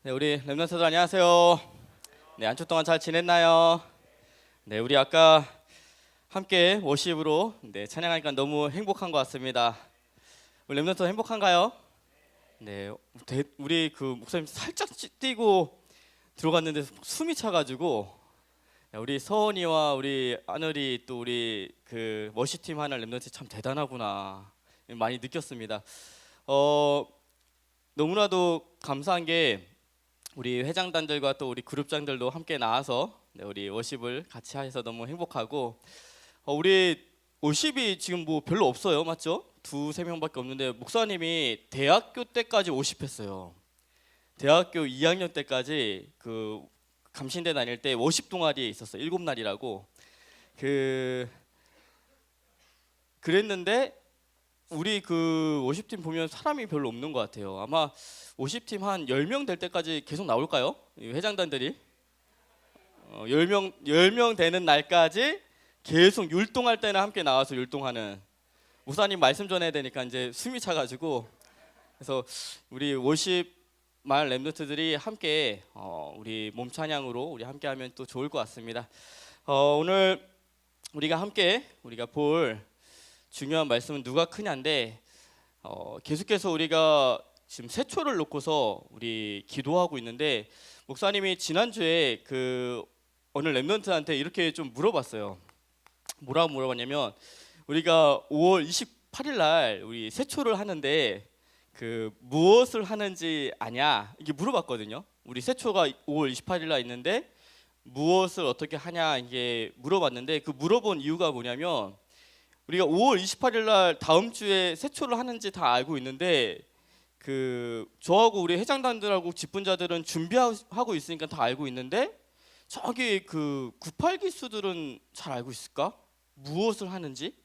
네, 우리 렘넌트들 안녕하세요. 네, 한 주 동안 잘 지냈나요? 네, 우리 아까 함께 워십으로 찬양하니까 너무 행복한 것 같습니다. 우리 렘넌트 행복한가요? 네, 우리 그 목사님 살짝 뛰고 들어갔는데 숨이 차가지고 우리 서원이와 우리 하늘이 또 우리 그 워십팀 하는 렘넌트 참 대단하구나 많이 느꼈습니다. 너무나도 감사한 게 우리 회장단들과 또 우리 그룹장들도 함께 나와서 우리 워십을 같이 해서 너무 행복하고 우리 워십이 지금 뭐 별로 없어요, 맞죠? 두세 명밖에 없는데 목사님이 대학교 때까지 워십했어요. 대학교 2학년 때까지 그 감신대 다닐 때 워십 동아리에 있었어요. 7날이라고 그랬는데 우리 그 워십팀 보면 사람이 별로 없는 것 같아요. 아마 워십팀 한 10명 될 때까지 계속 나올까요? 회장단들이 10명 되는 날까지 계속 율동할 때는 함께 나와서 율동하는 목사님 말씀 전해야 되니까 이제 숨이 차가지고 그래서 우리 워십 마을 렘넌트들이 함께 우리 몸 찬양으로 우리 함께하면 또 좋을 것 같습니다. 오늘 우리가 볼 중요한 말씀은 누가 크냐인데 계속해서 우리가 지금 세초를 놓고서 우리 기도하고 있는데 목사님이 지난주에 그 어느 렘넌트한테 이렇게 좀 물어봤어요. 뭐라고 물어봤냐면 우리가 5월 28일 날 우리 세초를 하는데 그 무엇을 하는지 아냐 이게 물어봤거든요. 우리 세초가 5월 28일 날 있는데 무엇을 어떻게 하냐 이게 물어봤는데 그 물어본 이유가 뭐냐면 우리가 5월 28일 날 다음 주에 세초를 하는지 다 알고 있는데 그 저하고 우리 회장단들하고 직분자들은 준비하고 있으니까 다 알고 있는데 저기 그 98기수들은 잘 알고 있을까? 무엇을 하는지?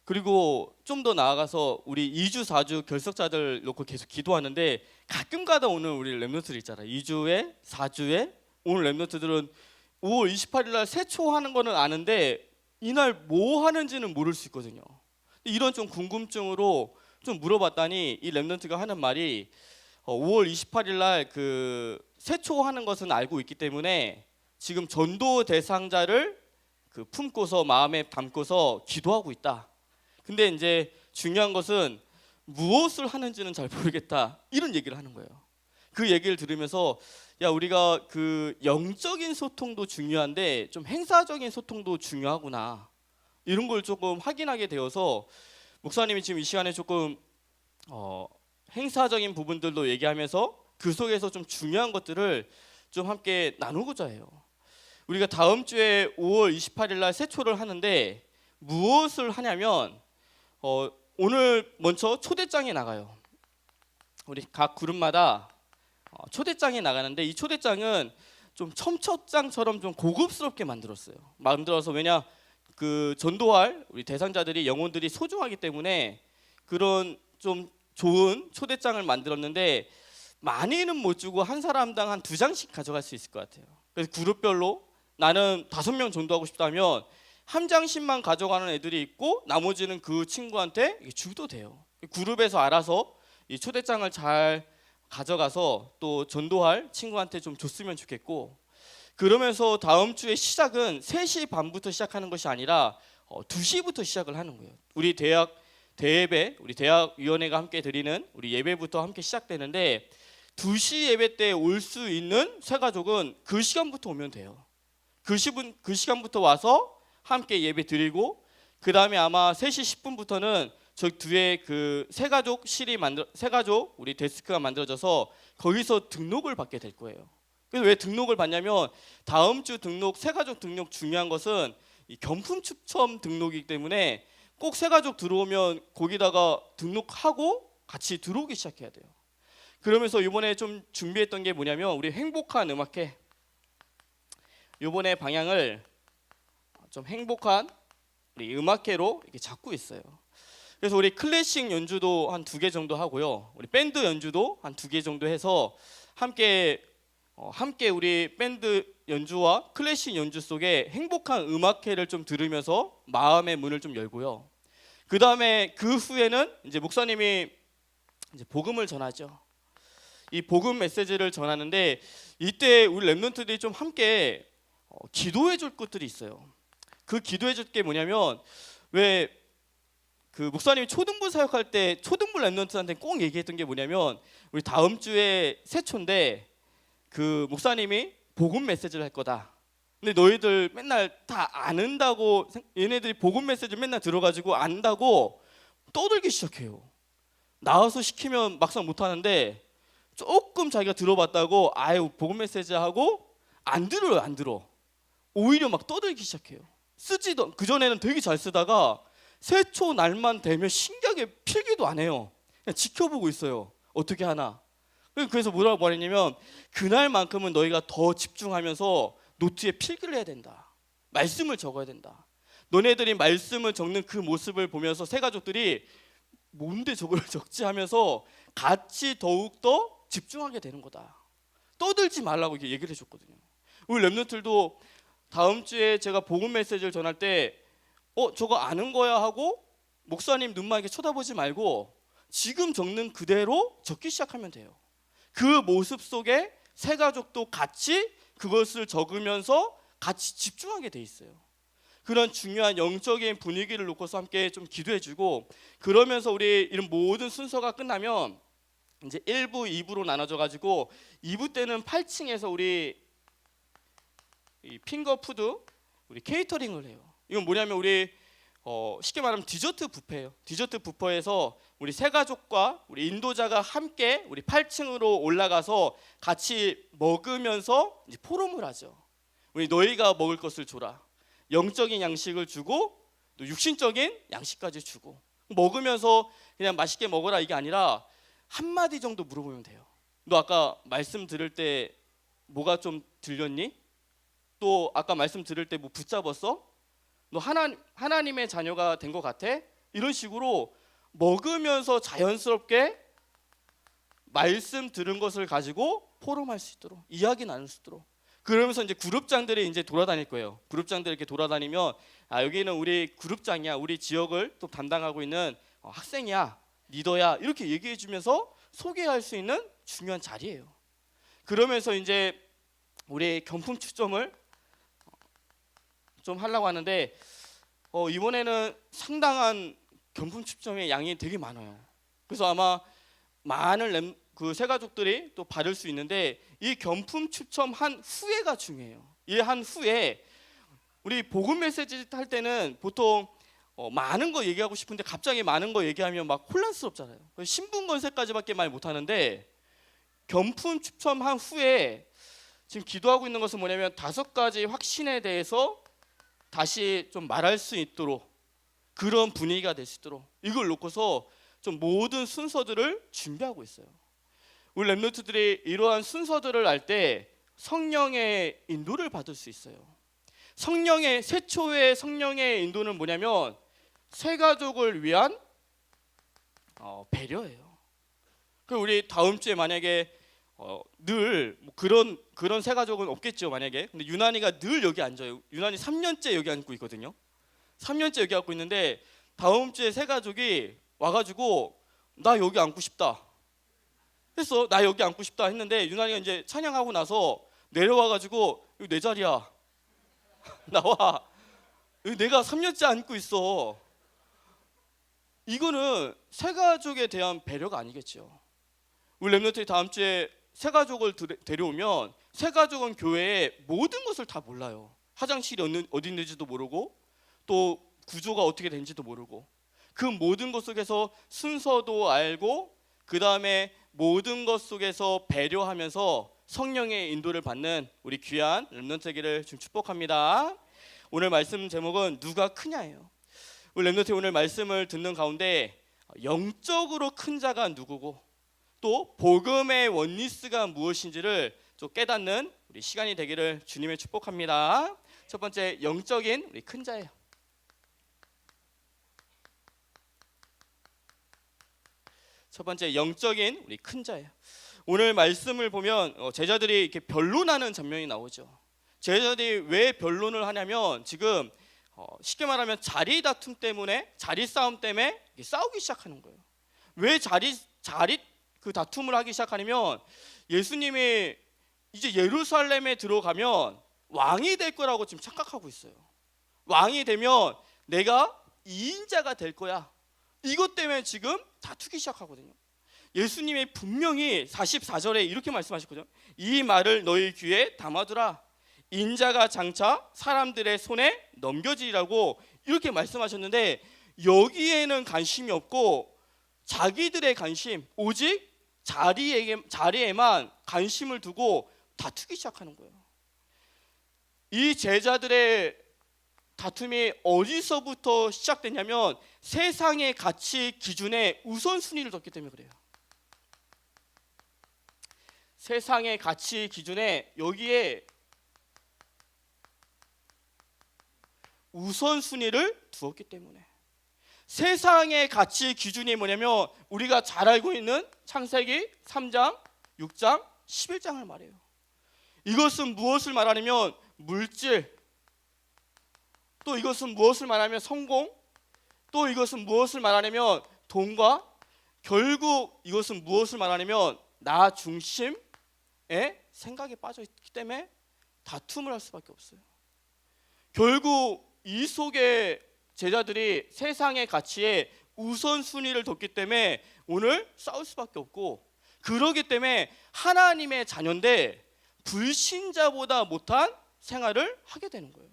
그리고 좀 더 나아가서 우리 2주 4주 결석자들 놓고 계속 기도하는데 가끔가다 오는 우리 렘넌트들 있잖아. 2주에 4주에 오늘 렘넌트들은 5월 28일 날 세초하는 거는 아는데 이날 뭐 하는지는 모를 수 있거든요. 이런 좀 궁금증으로 좀 물어봤더니 이 렘넌트가 하는 말이 5월 28일 날 그 세초하는 것은 알고 있기 때문에 지금 전도 대상자를 그 품고서 마음에 담고서 기도하고 있다. 근데 이제 중요한 것은 무엇을 하는지는 잘 모르겠다. 이런 얘기를 하는 거예요. 그 얘기를 들으면서 야 우리가 그 영적인 소통도 중요한데 좀 행사적인 소통도 중요하구나 이런 걸 조금 확인하게 되어서 목사님이 지금 이 시간에 조금 행사적인 부분들도 얘기하면서 그 속에서 좀 중요한 것들을 좀 함께 나누고자 해요. 우리가 다음 주에 5월 28일 날 세초를 하는데 무엇을 하냐면 오늘 먼저 초대장에 나가요. 우리 각 그룹마다 초대장에 나가는데 이 초대장은 좀 첨첩장처럼 좀 고급스럽게 만들어서 왜냐 그 전도할 우리 대상자들이 영혼들이 소중하기 때문에 그런 좀 좋은 초대장을 만들었는데 많이는 못 주고 한 사람당 한 2장씩 가져갈 수 있을 것 같아요. 그래서 그룹별로 나는 5명 전도하고 싶다면 한 장씩만 가져가는 애들이 있고 나머지는 그 친구한테 주도 돼요. 그룹에서 알아서 이 초대장을 잘 가져가서 또 전도할 친구한테 좀 줬으면 좋겠고 그러면서 다음 주에 시작은 3시 반부터 시작하는 것이 아니라 2시부터 시작을 하는 거예요. 우리 대예배 우리 대학위원회가 함께 드리는 우리 예배부터 함께 시작되는데 2시 예배 때 올 수 있는 새가족은 그 시간부터 오면 돼요. 그 시간부터 와서 함께 예배 드리고 그 다음에 아마 3시 10분부터는 저 뒤에 그 새가족 우리 데스크가 만들어져서 거기서 등록을 받게 될 거예요. 그래서 왜 등록을 받냐면 다음 주 새가족 등록 중요한 것은 이 경품 추첨 등록이기 때문에 꼭 새가족 들어오면 거기다가 등록하고 같이 들어오기 시작해야 돼요. 그러면서 이번에 좀 준비했던 게 뭐냐면 우리 행복한 음악회 이번에 방향을 좀 행복한 우리 음악회로 이렇게 잡고 있어요. 그래서 우리 클래식 연주도 한 2개 정도 하고요. 우리 밴드 연주도 한 2개 정도 해서 함께 우리 밴드 연주와 클래식 연주 속에 행복한 음악회를 좀 들으면서 마음의 문을 좀 열고요. 그 후에는 이제 목사님이 이제 복음을 전하죠. 이 복음 메시지를 전하는데 이때 우리 렘넌트들이 좀 함께 기도해 줄 것들이 있어요. 그 기도해 줄 게 뭐냐면, 왜 그 목사님이 초등부 사역할 때 초등부 렘넌트한테 꼭 얘기했던 게 뭐냐면, 우리 다음 주에 세초인데 그 목사님이 복음 메시지를 할 거다. 근데 너희들 맨날 다 안다고, 얘네들이 복음 메시지 맨날 들어가지고 안다고 떠들기 시작해요. 나와서 시키면 막상 못하는데 조금 자기가 들어봤다고 아유 복음 메시지 하고 안 들어요. 안 들어. 오히려 막 떠들기 시작해요. 쓰지도, 그전에는 되게 잘 쓰다가 세초 날만 되면 신기하게 필기도 안 해요. 그냥 지켜보고 있어요. 어떻게 하나. 그래서 뭐라고 말했냐면, 그날만큼은 너희가 더 집중하면서 노트에 필기를 해야 된다. 말씀을 적어야 된다. 너네들이 말씀을 적는 그 모습을 보면서 새 가족들이 뭔데 저걸 적지 하면서 같이 더욱더 집중하게 되는 거다. 떠들지 말라고 이렇게 얘기를 해줬거든요. 우리 렘넌트들도 다음 주에 제가 복음 메시지를 전할 때 저거 아는 거야 하고 목사님 눈만 이렇게 쳐다보지 말고 지금 적는 그대로 적기 시작하면 돼요. 그 모습 속에 새 가족도 같이 그것을 적으면서 같이 집중하게 돼 있어요. 그런 중요한 영적인 분위기를 놓고서 함께 좀 기도해주고, 그러면서 우리 이런 모든 순서가 끝나면 이제 1부, 2부로 나눠져 가지고 2부 때는 8층에서 우리 이 핑거푸드 우리 케이터링을 해요. 이건 뭐냐면 우리 쉽게 말하면 디저트 뷔페예요. 디저트 뷔페에서 우리 새 가족과 우리 인도자가 함께 우리 8층으로 올라가서 같이 먹으면서 이제 포럼을 하죠. 우리 너희가 먹을 것을 줘라. 영적인 양식을 주고 또 육신적인 양식까지 주고, 먹으면서 그냥 맛있게 먹어라 이게 아니라 한마디 정도 물어보면 돼요. 너 아까 말씀 들을 때 뭐가 좀 들렸니? 또 아까 말씀 들을 때 뭐 붙잡았어? 너 하나님의 자녀가 된 것 같아? 이런 식으로 먹으면서 자연스럽게 말씀 들은 것을 가지고 포럼할 수 있도록, 이야기 나눌 수 있도록. 그러면서 이제 그룹장들이 이제 돌아다닐 거예요. 그룹장들이 이렇게 돌아다니면 여기는 우리 그룹장이야, 우리 지역을 또 담당하고 있는 학생이야, 리더야, 이렇게 얘기해 주면서 소개할 수 있는 중요한 자리예요. 그러면서 이제 우리 경품 추첨을 좀 하려고 하는데 이번에는 상당한 경품 추첨의 양이 되게 많아요. 그래서 아마 많은 그 새 가족들이 또 받을 수 있는데, 이 경품 추첨한 후에가 중요해요. 이 한 후에 우리 복음 메시지 할 때는 보통 많은 거 얘기하고 싶은데 갑자기 많은 거 얘기하면 막 혼란스럽잖아요. 신분 건세까지밖에 말 못하는데, 경품 추첨한 후에 지금 기도하고 있는 것은 뭐냐면 5가지 확신에 대해서 다시 좀 말할 수 있도록, 그런 분위기가 될 수 있도록 이걸 놓고서 좀 모든 순서들을 준비하고 있어요. 우리 렘넌트들이 이러한 순서들을 알 때 성령의 인도를 받을 수 있어요. 성령의 세초의 성령의 인도는 뭐냐면 새 가족을 위한 배려예요. 그 우리 다음 주에 만약에 늘 뭐 그런 새 가족은 없겠죠 만약에. 근데 유난이가 늘 여기 앉아요. 유난이 3년째 여기 앉고 있거든요. 3년째 여기 앉고 있는데 다음 주에 새 가족이 와가지고 나 여기 앉고 싶다 했어. 나 여기 앉고 싶다 했는데 유난이가 이제 찬양하고 나서 내려와가지고 여기 내 자리야. 나와. 여기 내가 3년째 앉고 있어. 이거는 새 가족에 대한 배려가 아니겠죠. 우리 렘넌트들이 다음 주에 새 가족을 데려오면 새 가족은 교회의 모든 것을 다 몰라요. 화장실이 어디 있는지도 모르고 또 구조가 어떻게 되는지도 모르고, 그 모든 것 속에서 순서도 알고 그 다음에 모든 것 속에서 배려하면서 성령의 인도를 받는 우리 귀한 렘넌트 되기를 좀 축복합니다. 오늘 말씀 제목은 누가 크냐예요. 우리 렘넌트 오늘 말씀을 듣는 가운데 영적으로 큰 자가 누구고 또 복음의 원리스가 무엇인지를 좀 깨닫는 우리 시간이 되기를 주님의 축복합니다. 첫 번째, 영적인 우리 큰 자예요. 첫 번째, 영적인 우리 큰 자예요. 오늘 말씀을 보면 제자들이 이렇게 변론하는 장면이 나오죠. 제자들이 왜 변론을 하냐면 지금 쉽게 말하면 자리 다툼 때문에, 자리 싸움 때문에 싸우기 시작하는 거예요. 왜 그 다툼을 하기 시작하면 예수님이 이제 예루살렘에 들어가면 왕이 될 거라고 지금 착각하고 있어요. 왕이 되면 내가 이인자가 될 거야. 이것 때문에 지금 다투기 시작하거든요. 예수님이 분명히 44절에 이렇게 말씀하셨거든요. 이 말을 너희 귀에 담아두라. 인자가 장차 사람들의 손에 넘겨지리라고 이렇게 말씀하셨는데, 여기에는 관심이 없고 자기들의 관심, 오직 자리에만 관심을 두고 다투기 시작하는 거예요. 이 제자들의 다툼이 어디서부터 시작됐냐면 세상의 가치 기준에 우선순위를 뒀기 때문에 그래요. 세상의 가치 기준에 여기에 우선순위를 두었기 때문에. 세상의 가치 기준이 뭐냐면 우리가 잘 알고 있는 창세기 3장, 6장, 11장을 말해요. 이것은 무엇을 말하냐면 물질, 또 이것은 무엇을 말하냐면 성공, 또 이것은 무엇을 말하냐면 돈과, 결국 이것은 무엇을 말하냐면 나 중심의 생각에 빠져 있기 때문에 다툼을 할 수밖에 없어요. 결국 이 속에 제자들이 세상의 가치에 우선순위를 뒀기 때문에 오늘 싸울 수밖에 없고, 그러기 때문에 하나님의 자녀인데 불신자보다 못한 생활을 하게 되는 거예요.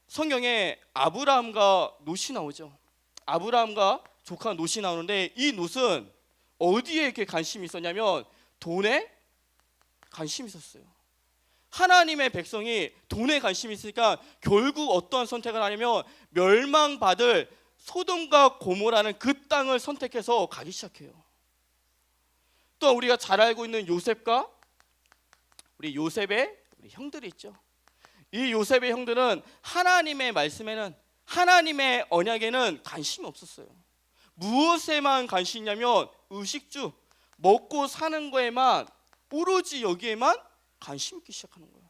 성경에 아브라함과 롯이 나오죠. 아브라함과 조카 롯이 나오는데 이 롯은 어디에 이렇게 관심이 있었냐면 돈에 관심이 있었어요. 하나님의 백성이 돈에 관심이 있으니까 결국 어떤 선택을 하냐면 멸망받을 소돔과 고모라는 그 땅을 선택해서 가기 시작해요. 또 우리가 잘 알고 있는 요셉과 우리 요셉의 우리 형들이 있죠. 이 요셉의 형들은 하나님의 말씀에는, 하나님의 언약에는 관심이 없었어요. 무엇에만 관심이 있냐면 의식주, 먹고 사는 거에만, 오로지 여기에만 관심 있기 시작하는 거예요.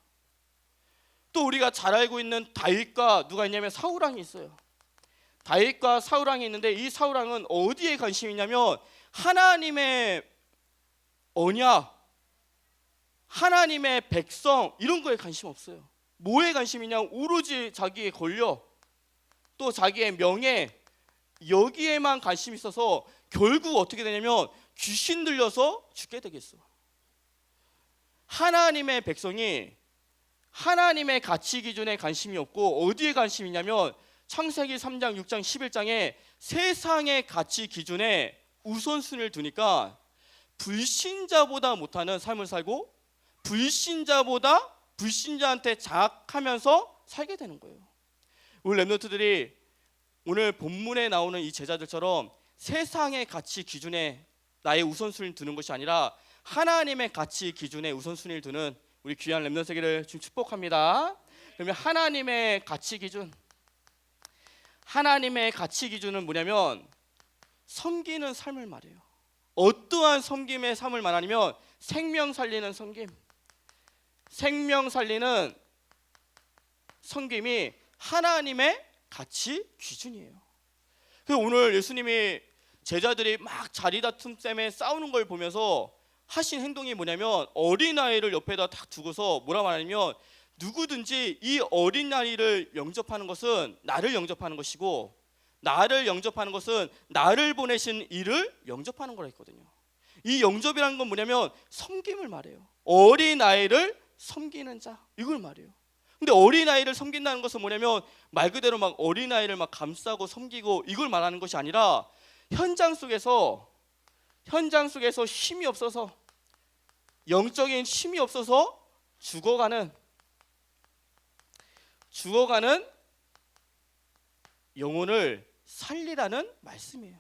또 우리가 잘 알고 있는 다윗과 누가 있냐면 사울왕이 있어요. 다윗과 사울왕이 있는데 이 사울왕은 어디에 관심이 있냐면 하나님의 언약, 하나님의 백성 이런 거에 관심 없어요. 뭐에 관심이 있냐면 오로지 자기의 권력, 또 자기의 명예, 여기에만 관심이 있어서 결국 어떻게 되냐면 귀신 들려서 죽게 되겠어. 하나님의 백성이 하나님의 가치 기준에 관심이 없고 어디에 관심이 있냐면 창세기 3장, 6장, 11장에 세상의 가치 기준에 우선순위를 두니까 불신자보다 못하는 삶을 살고 불신자한테 장악하면서 살게 되는 거예요. 우리 렘넌트들이 오늘 본문에 나오는 이 제자들처럼 세상의 가치 기준에 나의 우선순위를 두는 것이 아니라 하나님의 가치 기준에 우선순위를 두는 우리 귀한 렘넌트 세계를 지금 축복합니다. 그러면 하나님의 가치 기준은 뭐냐면 섬기는 삶을 말해요. 어떠한 섬김의 삶을 말하냐면 생명 살리는 섬김, 생명 살리는 섬김이 하나님의 가치 기준이에요. 그래서 오늘 예수님이 제자들이 막 자리 다툼 때문에 싸우는 걸 보면서 하신 행동이 뭐냐면 어린아이를 옆에다 딱 두고서 뭐라 말하냐면 누구든지 이 어린아이를 영접하는 것은 나를 영접하는 것이고 나를 영접하는 것은 나를 보내신 이를 영접하는 거라 했거든요. 이 영접이라는 건 뭐냐면 섬김을 말해요. 어린아이를 섬기는 자, 이걸 말해요. 근데 어린아이를 섬긴다는 것은 뭐냐면 말 그대로 막 어린아이를 막 감싸고 섬기고 이걸 말하는 것이 아니라 현장 속에서 힘이 없어서, 영적인 힘이 없어서 죽어가는 영혼을 살리라는 말씀이에요.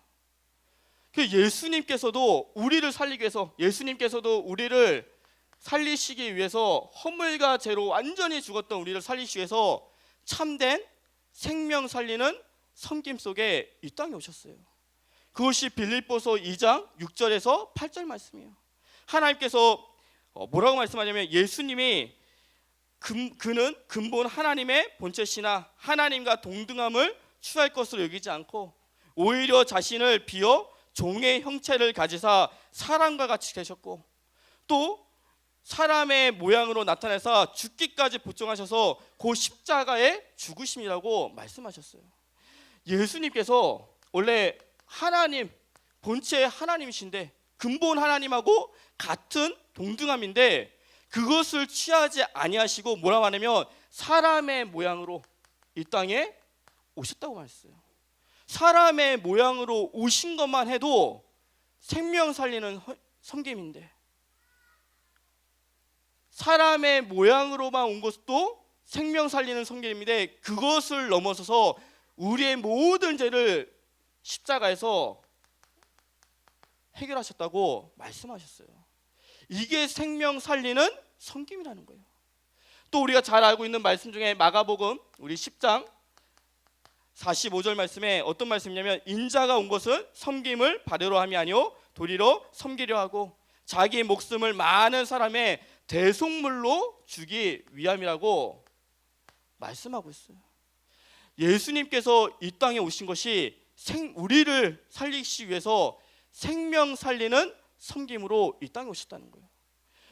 예수님께서도 우리를 살리기 위해서, 예수님께서도 우리를 살리시기 위해서 허물과 죄로 완전히 죽었던 우리를 살리시기 위해서 참된 생명 살리는 섬김 속에 이 땅에 오셨어요. 그것이 빌립보서 2장 6절에서 8절 말씀이에요. 하나님께서 뭐라고 말씀하냐면 예수님이 그는 근본 하나님의 본체시나 하나님과 동등함을 취할 것으로 여기지 않고 오히려 자신을 비어 종의 형체를 가지사 사람과 같이 되셨고 또 사람의 모양으로 나타내서 죽기까지 복종하셔서 그 십자가에 죽으심이라고 말씀하셨어요. 예수님께서 원래 하나님, 본체 하나님이신데 근본 하나님하고 같은 동등함인데 그것을 취하지 아니하시고 뭐라고 하냐면 사람의 모양으로 이 땅에 오셨다고 말했어요. 사람의 모양으로 오신 것만 해도 생명 살리는 섬김인데 사람의 모양으로만 온 것도 생명 살리는 섬김인데 그것을 넘어서서 우리의 모든 죄를 십자가에서 해결하셨다고 말씀하셨어요. 이게 생명 살리는 섬김이라는 거예요. 또 우리가 잘 알고 있는 말씀 중에 마가복음 우리 10장 45절 말씀에 어떤 말씀이냐면 인자가 온 것은 섬김을 받으러 함이 아니요 도리로 섬기려 하고 자기 목숨을 많은 사람의 대속물로 주기 위함이라고 말씀하고 있어요. 예수님께서 이 땅에 오신 것이 우리를 살리시기 위해서 생명 살리는 섬김으로 이 땅에 오셨다는 거예요.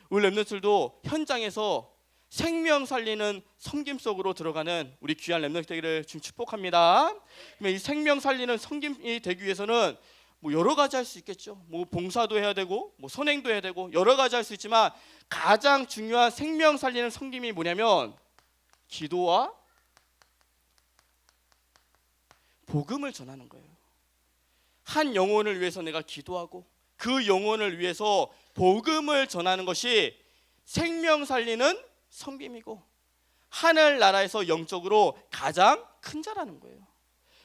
우리 렘넌트들도 현장에서 생명 살리는 섬김 속으로 들어가는 우리 귀한 렘넌트 되기를 지금 축복합니다. 이 생명 살리는 섬김이 되기 위해서는 뭐 여러 가지 할 수 있겠죠. 뭐 봉사도 해야 되고 뭐 선행도 해야 되고 여러 가지 할 수 있지만 가장 중요한 생명 살리는 섬김이 뭐냐면 기도와 복음을 전하는 거예요. 한 영혼을 위해서 내가 기도하고 그 영혼을 위해서 복음을 전하는 것이 생명 살리는 섬김이고 하늘나라에서 영적으로 가장 큰 자라는 거예요.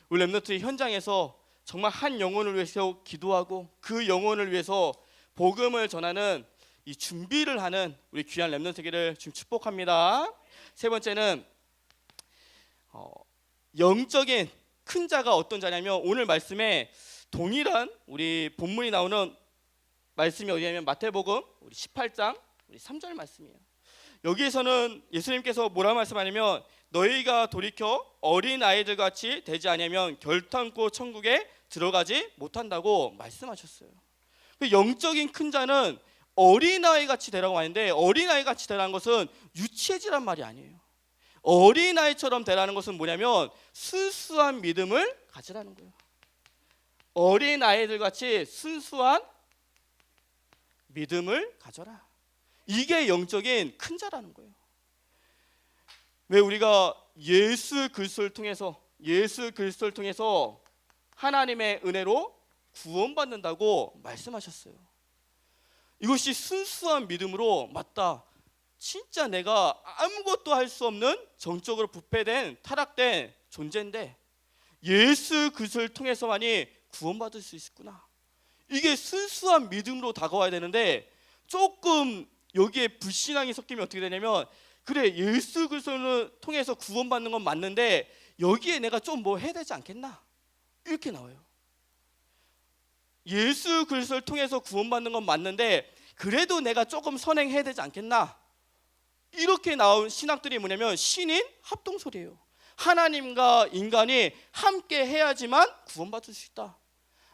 우리 렘넌트 현장에서 정말 한 영혼을 위해서 기도하고 그 영혼을 위해서 복음을 전하는 이 준비를 하는 우리 귀한 렘넌트에게를 지금 축복합니다. 세 번째는 영적인 큰 자가 어떤 자냐면 오늘 말씀에 동일한 우리 본문이 나오는 말씀이 어디냐면 마태복음 우리 18장 우리 3절 말씀이에요. 여기에서는 예수님께서 뭐라 말씀하냐면 너희가 돌이켜 어린 아이들 같이 되지 않으면 결탄코 천국에 들어가지 못한다고 말씀하셨어요. 영적인 큰 자는 어린아이 같이 되라고 하는데 어린아이 같이 되라는 것은 유치해지란 말이 아니에요. 어린아이처럼 되라는 것은 뭐냐면 순수한 믿음을 가지라는 거예요. 어린아이들 같이 순수한 믿음을 가져라. 이게 영적인 큰 자라는 거예요. 왜 우리가 예수 그리스도를 통해서 하나님의 은혜로 구원받는다고 말씀하셨어요. 이것이 순수한 믿음으로 맞다. 진짜 내가 아무것도 할 수 없는 정적으로 부패된 타락된 존재인데 예수 그리스도를 통해서만이 구원받을 수 있구나. 이게 순수한 믿음으로 다가와야 되는데 조금 여기에 불신앙이 섞이면 어떻게 되냐면 그래 예수 그리스도를 통해서 구원받는 건 맞는데 여기에 내가 좀 뭐 해야 되지 않겠나 이렇게 나와요. 예수 그리스도를 통해서 구원받는 건 맞는데 그래도 내가 조금 선행해야 되지 않겠나 이렇게 나온 신학들이 뭐냐면 신인 합동설이에요. 하나님과 인간이 함께 해야지만 구원받을 수 있다.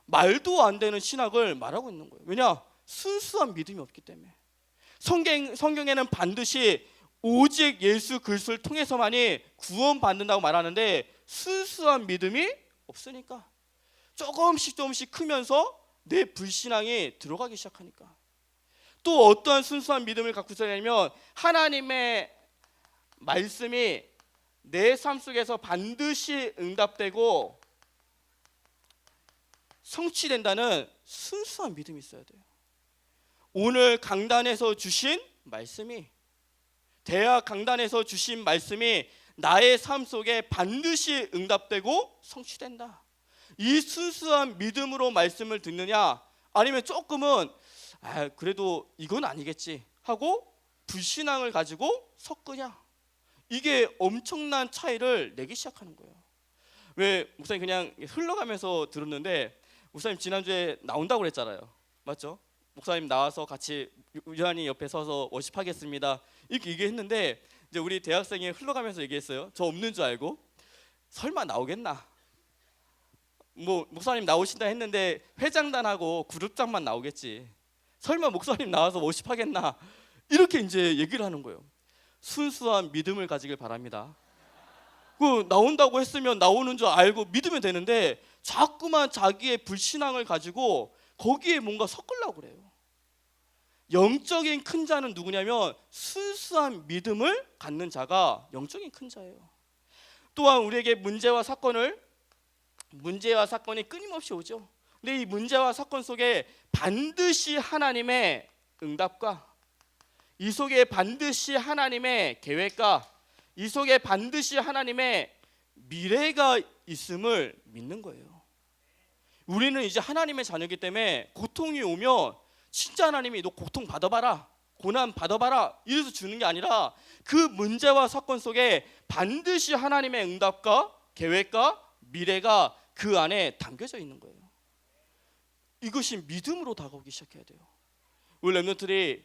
말도 안 되는 신학을 말하고 있는 거예요. 왜냐? 순수한 믿음이 없기 때문에. 성경에는 반드시 오직 예수 그리스도를 통해서만이 구원받는다고 말하는데 순수한 믿음이 없으니까 조금씩 크면서 내 불신앙이 들어가기 시작하니까 또 어떠한 순수한 믿음을 갖고 있어야냐면 하나님의 말씀이 내 삶 속에서 반드시 응답되고 성취된다는 순수한 믿음이 있어야 돼요. 오늘 강단에서 주신 말씀이 대학 강단에서 주신 말씀이 나의 삶 속에 반드시 응답되고 성취된다. 이 순수한 믿음으로 말씀을 듣느냐 아니면 조금은 그래도 이건 아니겠지 하고 불신앙을 가지고 섞으냐 이게 엄청난 차이를 내기 시작하는 거예요. 왜 목사님 그냥 흘러가면서 들었는데 목사님 지난주에 나온다고 그랬잖아요. 맞죠? 목사님 나와서 같이 유한이 옆에 서서 워십하겠습니다 이렇게 얘기했는데 이제 우리 대학생이 흘러가면서 얘기했어요. 저 없는 줄 알고 설마 나오겠나 뭐 목사님 나오신다 했는데 회장단하고 그룹장만 나오겠지. 설마 목사님 나와서 워십하겠나? 이렇게 이제 얘기를 하는 거예요. 순수한 믿음을 가지길 바랍니다. 그 나온다고 했으면 나오는 줄 알고 믿으면 되는데 자꾸만 자기의 불신앙을 가지고 거기에 뭔가 섞으려고 그래요. 영적인 큰 자는 누구냐면 순수한 믿음을 갖는 자가 영적인 큰 자예요. 또한 우리에게 문제와 사건이 끊임없이 오죠. 근데 이 문제와 사건 속에 반드시 하나님의 응답과 이 속에 반드시 하나님의 계획과 이 속에 반드시 하나님의 미래가 있음을 믿는 거예요. 우리는 이제 하나님의 자녀이기 때문에 고통이 오면 진짜 하나님이 너 고통 받아봐라, 고난 받아봐라 이래서 주는 게 아니라 그 문제와 사건 속에 반드시 하나님의 응답과 계획과 미래가 그 안에 담겨져 있는 거예요. 이것이 믿음으로 다가오기 시작해야 돼요. 우리 렘넌트들이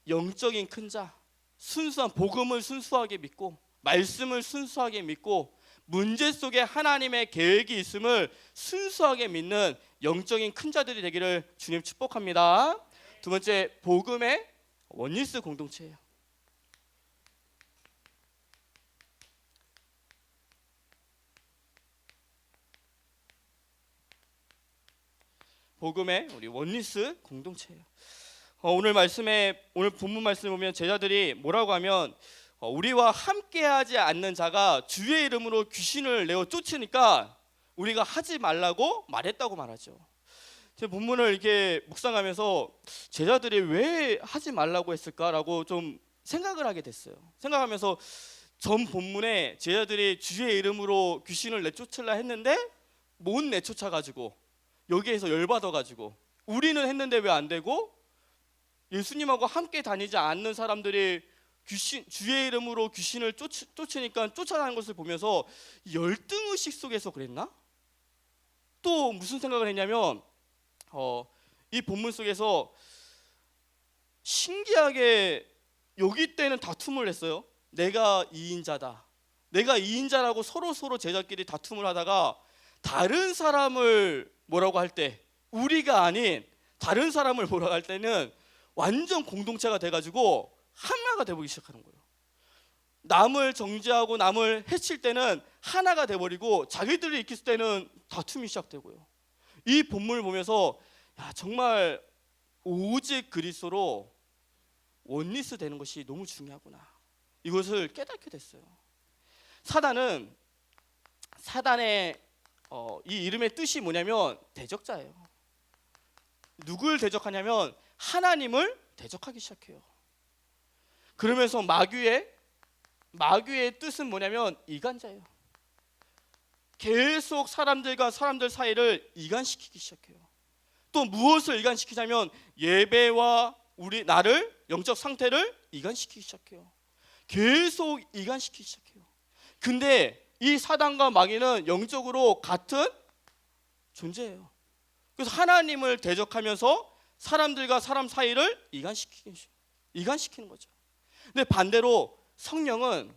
영적인 큰 자, 순수한 복음을 순수하게 믿고 말씀을 순수하게 믿고 문제 속에 하나님의 계획이 있음을 순수하게 믿는 영적인 큰 자들이 되기를 주님 축복합니다. 두 번째, 복음의 원리스 공동체예요. 복음의 우리 원리스 공동체예요. 오늘 본문 말씀을 보면 제자들이 뭐라고 하면 우리와 함께하지 않는 자가 주의 이름으로 귀신을 내어 쫓으니까 우리가 하지 말라고 말했다고 말하죠. 제 본문을 이렇게 묵상하면서 제자들이 왜 하지 말라고 했을까라고 좀 생각을 하게 됐어요. 생각하면서 전 본문에 제자들이 주의 이름으로 귀신을 내쫓으려 했는데 못 내쫓아가지고 여기에서 열받아가지고 우리는 했는데 왜 안 되고 예수님하고 함께 다니지 않는 사람들이 주의 이름으로 귀신을 쫓으니까 쫓아가는 것을 보면서 열등의식 속에서 그랬나? 또 무슨 생각을 했냐면 이 본문 속에서 신기하게 여기 때는 다툼을 했어요. 내가 2인자다. 내가 2인자라고 서로 제자끼리 다툼을 하다가 다른 사람을 뭐라고 할 때, 우리가 아닌 다른 사람을 뭐라고 할 때는 완전 공동체가 돼가지고 하나가 되어보기 시작하는 거예요. 남을 정죄하고 남을 해칠 때는 하나가 돼버리고 자기들이 있을 때는 다툼이 시작되고요. 이 본문을 보면서 정말 오직 그리스도로 원리스 되는 것이 너무 중요하구나, 이것을 깨닫게 됐어요. 사단의 이 이름의 뜻이 뭐냐면 대적자예요. 누굴 대적하냐면 하나님을 대적하기 시작해요. 그러면서 마귀의 뜻은 뭐냐면 이간자예요. 계속 사람들 사이를 이간시키기 시작해요. 또 무엇을 이간시키냐면 예배와 나를 영적 상태를 이간시키기 시작해요. 계속 이간시키기 시작해요. 근데 이 사단과 마귀는 영적으로 같은 존재예요. 그래서 하나님을 대적하면서 사람들과 사람 사이를 이간시키는 거죠. 근데 반대로 성령은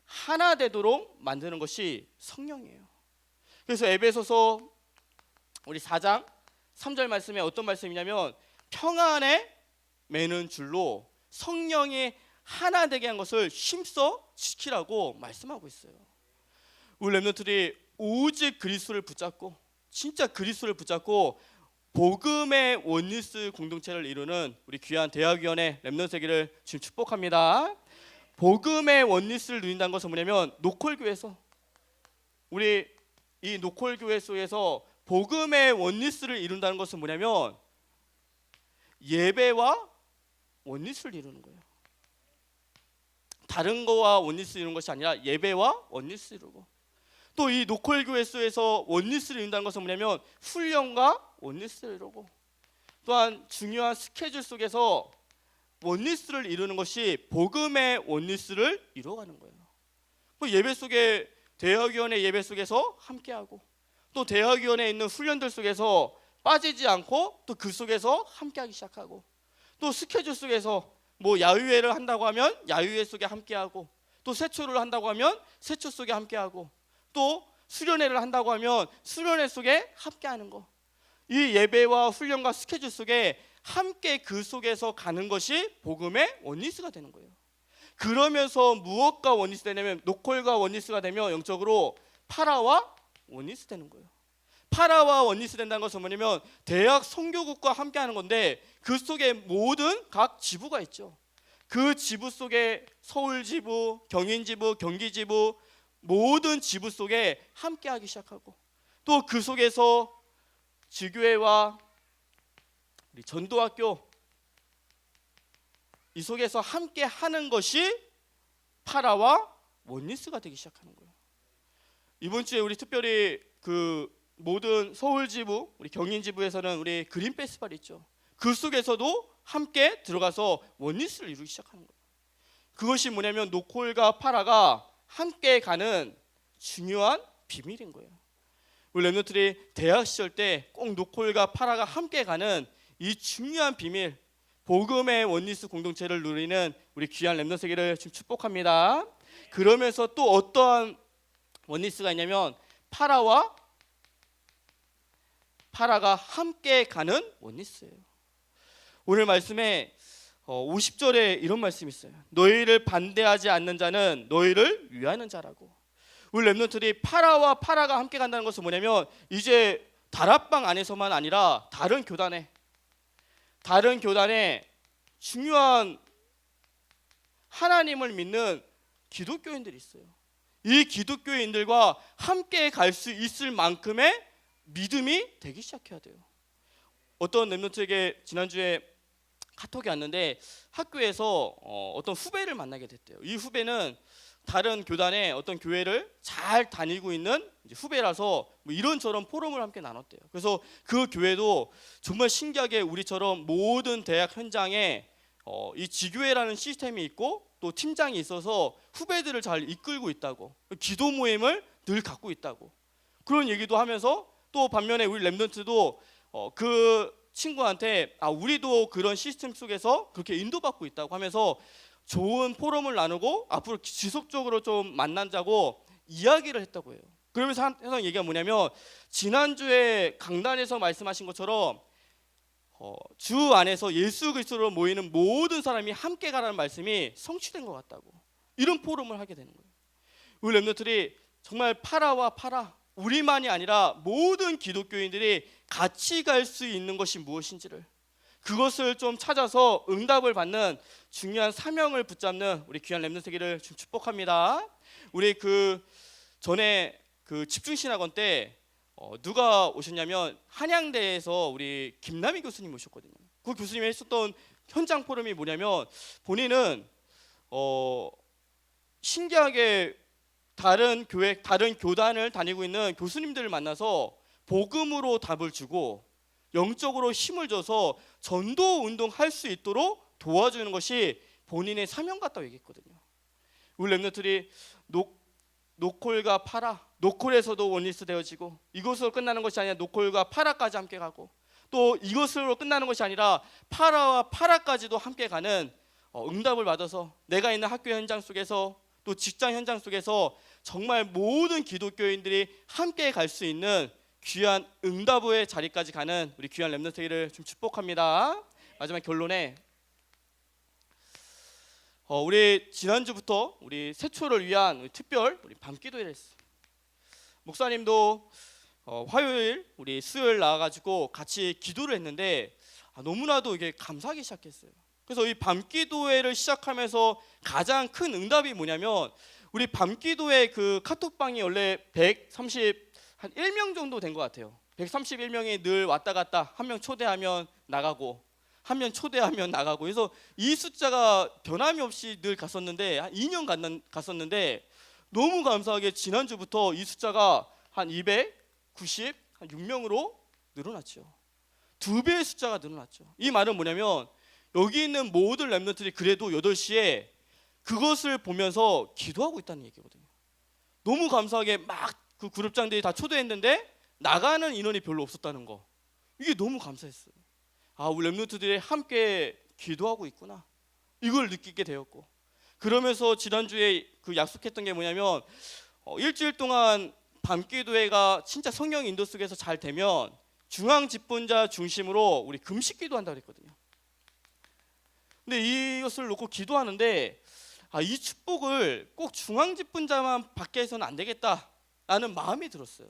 하나 되도록 만드는 것이 성령이에요. 그래서 에베소서 우리 4장 3절 말씀에 어떤 말씀이냐면 평안에 매는 줄로 성령이 하나 되게 한 것을 힘써 지키라고 말씀하고 있어요. 우리 렘넌트들이 오직 그리스도를 붙잡고 진짜 그리스도를 붙잡고 복음의 원리스 공동체를 이루는 우리 귀한 대학위원회 렘넌트기를 지금 축복합니다. 복음의 원리스를 누린다는 것은 뭐냐면 노콜교회에서 우리 이 노콜교회 속에서 복음의 원리스를 이룬다는 것은 뭐냐면 예배와 원리스를 이루는 거예요. 다른 거와 원리스 이루는 것이 아니라 예배와 원리스 이루고, 또 이 노콜 교회 속에서 원리스를 이룬다는 것은 뭐냐면 훈련과 원리스를 이루고, 또한 중요한 스케줄 속에서 원리스를 이루는 것이 복음의 원리스를 이루어가는 거예요. 예배 속에 대학위원회 예배 속에서 함께하고, 또 대학위원회에 있는 훈련들 속에서 빠지지 않고 또 그 속에서 함께하기 시작하고, 또 스케줄 속에서 뭐 야유회를 한다고 하면 야유회 속에 함께하고, 또 세초를 한다고 하면 세초 속에 함께하고, 또 수련회를 한다고 하면 수련회 속에 함께하는 거. 이 예배와 훈련과 스케줄 속에 함께 그 속에서 가는 것이 복음의 원리스가 되는 거예요. 그러면서 무엇과 원리스 되냐면 노콜과 원리스가 되면 영적으로 파라와 원리스 되는 거예요. 파라와 원리스 된다는 것은 뭐냐면 대학 선교국과 함께하는 건데 그 속에 모든 각 지부가 있죠. 그 지부 속에 서울 지부, 경인 지부, 경기 지부 모든 지부 속에 함께하기 시작하고 또 그 속에서 지교회와 우리 전도학교 이 속에서 함께 하는 것이 파라와 원리스가 되기 시작하는 거예요. 이번 주에 우리 특별히 그 모든 서울 지부, 우리 경인 지부에서는 우리 그린 페스티벌이 있죠. 그 속에서도 함께 들어가서 원리스를 이루기 시작하는 거예요. 그것이 뭐냐면 노콜과 파라가 함께 가는 중요한 비밀인 거예요. 우리 렘넌트들이 대학 시절 때 꼭 노콜과 파라가 함께 가는 이 중요한 비밀, 복음의 원리스 공동체를 누리는 우리 귀한 렘넌트 세계를 지금 축복합니다. 그러면서 또 어떠한 원리스가 있냐면 파라가 함께 가는 원리스예요. 오늘 말씀에 50절에 이런 말씀이 있어요. 너희를 반대하지 않는 자는 너희를 위하는 자라고. 우리 렘넌트들이 파라가 함께 간다는 것은 뭐냐면 이제 다락방 안에서만 아니라 다른 교단에 중요한 하나님을 믿는 기독교인들이 있어요. 이 기독교인들과 함께 갈 수 있을 만큼의 믿음이 되기 시작해야 돼요. 어떤 렘넌트에게 지난주에 카톡이 왔는데 학교에서 어떤 후배를 만나게 됐대요. 이 후배는 다른 교단의 어떤 교회를 잘 다니고 있는 후배라서 뭐 이런저런 포럼을 함께 나눴대요. 그래서 그 교회도 정말 신기하게 우리처럼 모든 대학 현장에 이 지교회라는 시스템이 있고 또 팀장이 있어서 후배들을 잘 이끌고 있다고, 기도 모임을 늘 갖고 있다고 그런 얘기도 하면서 또 반면에 우리 렘넌트도 그 친구한테 우리도 그런 시스템 속에서 그렇게 인도받고 있다고 하면서 좋은 포럼을 나누고 앞으로 지속적으로 좀 만나자고 이야기를 했다고 해요. 그러면서 항상 얘기가 뭐냐면 지난주에 강단에서 말씀하신 것처럼 주 안에서 예수 그리스도로 모이는 모든 사람이 함께 가라는 말씀이 성취된 것 같다고 이런 포럼을 하게 되는 거예요. 우리 렘넌트들이 정말 파라 우리만이 아니라 모든 기독교인들이 같이 갈 수 있는 것이 무엇인지를 그것을 좀 찾아서 응답을 받는 중요한 사명을 붙잡는 우리 귀한 렘넌트 세계를 축복합니다. 우리 그 전에 그 집중신학원 때 누가 오셨냐면 한양대에서 우리 김남희 교수님 오셨거든요. 그 교수님이 했었던 현장 포럼이 뭐냐면 본인은 신기하게 다른 교단을 다니고 있는 교수님들을 만나서 복음으로 답을 주고 영적으로 힘을 줘서 전도 운동할 수 있도록 도와주는 것이 본인의 사명 같다고 얘기했거든요. 우리 렘넌트들이 노콜과 파라, 노콜에서도 원리스 되어지고 이것으로 끝나는 것이 아니라 노콜과 파라까지 함께 가고 또 이것으로 끝나는 것이 아니라 파라와 파라까지도 함께 가는 응답을 받아서 내가 있는 학교 현장 속에서 또 직장 현장 속에서 정말 모든 기독교인들이 함께 갈 수 있는 귀한 응답의 자리까지 가는 우리 귀한 렘넌트 세계를 좀 축복합니다. 마지막 결론에 우리 지난주부터 우리 세초를 위한 특별 우리 밤기도회를 했어요. 목사님도 화요일 우리 수요일 나와가지고 같이 기도를 했는데 너무나도 이게 감사하기 시작했어요. 그래서 이 밤기도회를 시작하면서 가장 큰 응답이 뭐냐면 우리 밤기도회 그 카톡방이 원래 131명 정도 된 것 같아요. 131명이 늘 왔다 갔다 한 명 초대하면 나가고 한 명 초대하면 나가고 그래서 이 숫자가 변함이 없이 늘 갔었는데 한 2년 갔었는데 너무 감사하게 지난주부터 이 숫자가 한 296명으로 늘어났죠. 2배의 숫자가 늘어났죠. 이 말은 뭐냐면 여기 있는 모든 렘넌트들이 그래도 8시에 그것을 보면서 기도하고 있다는 얘기거든요. 너무 감사하게 막 그 그룹장들이 다 초대했는데 나가는 인원이 별로 없었다는 거. 이게 너무 감사했어요. 우리 렘넌트들이 함께 기도하고 있구나. 이걸 느끼게 되었고 그러면서 지난주에 그 약속했던 게 뭐냐면 일주일 동안 밤기도회가 진짜 성령 인도 속에서 잘 되면 중앙 집권자 중심으로 우리 금식 기도한다고 그랬거든요. 근데 이것을 놓고 기도하는데 이 축복을 꼭 중앙 집권자만 받게 해서는 안 되겠다라는 마음이 들었어요.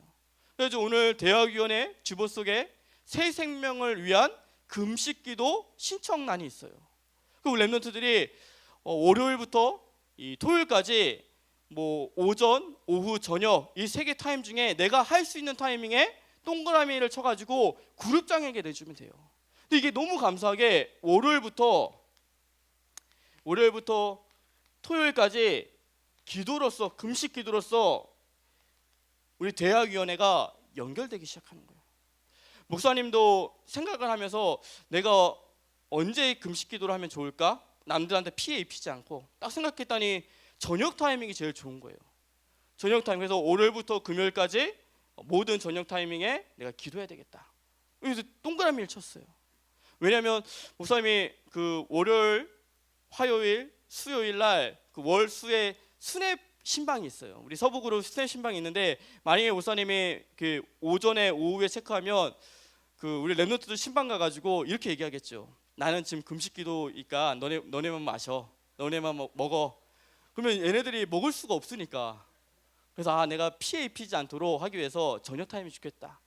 그래서 오늘 대학위원회 주보 속에 새 생명을 위한 금식기도 신청란이 있어요. 그 랩런트들이 월요일부터 이 토요일까지 뭐 오전, 오후, 저녁 이 세 개 타임 중에 내가 할 수 있는 타이밍에 동그라미를 쳐가지고 그룹장에게 내주면 돼요. 근데 이게 너무 감사하게 월요일부터 토요일까지 기도로서 금식 기도로서 우리 대학위원회가 연결되기 시작하는 거예요. 목사님도 생각을 하면서 내가 언제 금식 기도를 하면 좋을까? 남들한테 피해 입히지 않고 딱 생각했더니 저녁 타이밍이 제일 좋은 거예요. 저녁 타이밍. 그래서 월요일부터 금요일까지 모든 저녁 타이밍에 내가 기도해야 되겠다. 그래서 동그라미를 쳤어요. 왜냐하면 목사님이 그 월요일, 화요일, 수요일 날 그 월수에 수뇌 신방이 있어요. 우리 서북으로 수뇌 신방이 있는데 만약에 목사님이 그 오전에 오후에 체크하면 그 우리 랩런트들 신방 가가지고 이렇게 얘기하겠죠. 나는 지금 금식기도니까 너네만 마셔, 너네만 먹어. 그러면 얘네들이 먹을 수가 없으니까. 그래서 내가 피해 입히지 않도록 하기 위해서 저녁 타임이 좋겠다.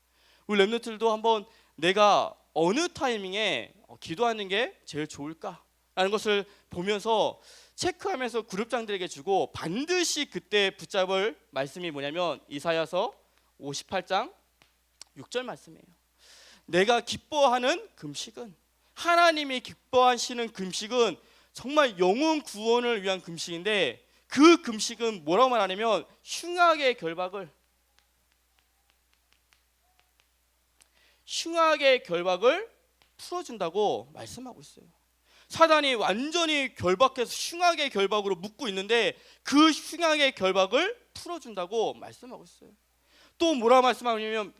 우리 랩런트들도 한번 내가 어느 타이밍에 기도하는 게 제일 좋을까라는 것을 보면서 체크하면서 그룹장들에게 주고 반드시 그때 붙잡을 말씀이 뭐냐면 이사야서 58장 6절 말씀이에요. 내가 기뻐하는 금식은, 하나님이 기뻐하시는 금식은 정말 영혼 구원을 위한 금식인데 그 금식은 뭐라고 말하냐면 흉악의 결박을 풀어준다고 말씀하고 있어요. 사단이 완전히 결박해서 흉악의 결박으로 묶고 있는데 그 흉악의 결박을 풀어준다고 말씀하고 있어요. 또 뭐라 말씀하냐면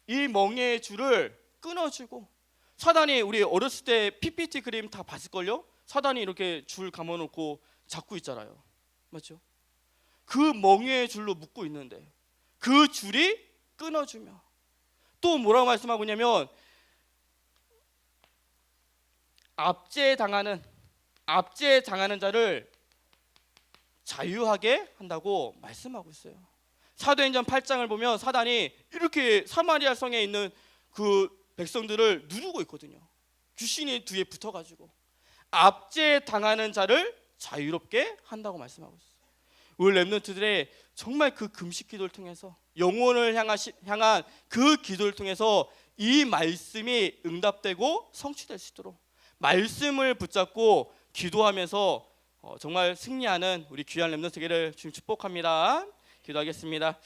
이 멍에의 줄을 끊어주고, 사단이 우리 어렸을 때 PPT 그림 다 봤을걸요? 사단이 이렇게 줄 감아놓고 잡고 있잖아요. 맞죠? 그 멍에의 줄로 묶고 있는데 그 줄이 끊어주며, 또 뭐라고 말씀하고 있냐면 압제당하는 자를 자유하게 한다고 말씀하고 있어요. 사도행전 8장을 보면 사단이 이렇게 사마리아 성에 있는 그 백성들을 누르고 있거든요. 귀신이 뒤에 붙어가지고 압제당하는 자를 자유롭게 한다고 말씀하고 있어요. 우리 랩런트들의 정말 그 금식 기도를 통해서 영혼을 향한 그 기도를 통해서 이 말씀이 응답되고 성취될 수 있도록 말씀을 붙잡고 기도하면서 정말 승리하는 우리 귀한 랩런트들을 주님 축복합니다. 기도하겠습니다.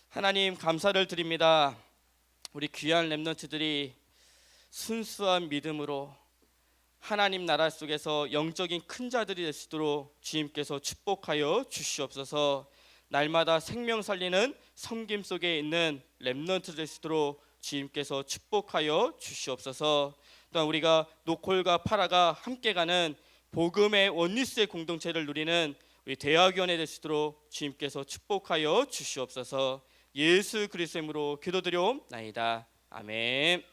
하나님 감사를 드립니다. 우리 귀한 랩런트들이 순수한 믿음으로 하나님 나라 속에서 영적인 큰 자들이 될 수 있도록 주님께서 축복하여 주시옵소서. 날마다 생명 살리는 섬김 속에 있는 랩런트 될 수 있도록 주님께서 축복하여 주시옵소서. 또한 우리가 노콜과 파라가 함께 가는 복음의 원리스의 공동체를 누리는 우리 대학위원회 될 수 있도록 주님께서 축복하여 주시옵소서. 예수 그리스도의 이름으로 기도드려옵나이다. 아멘.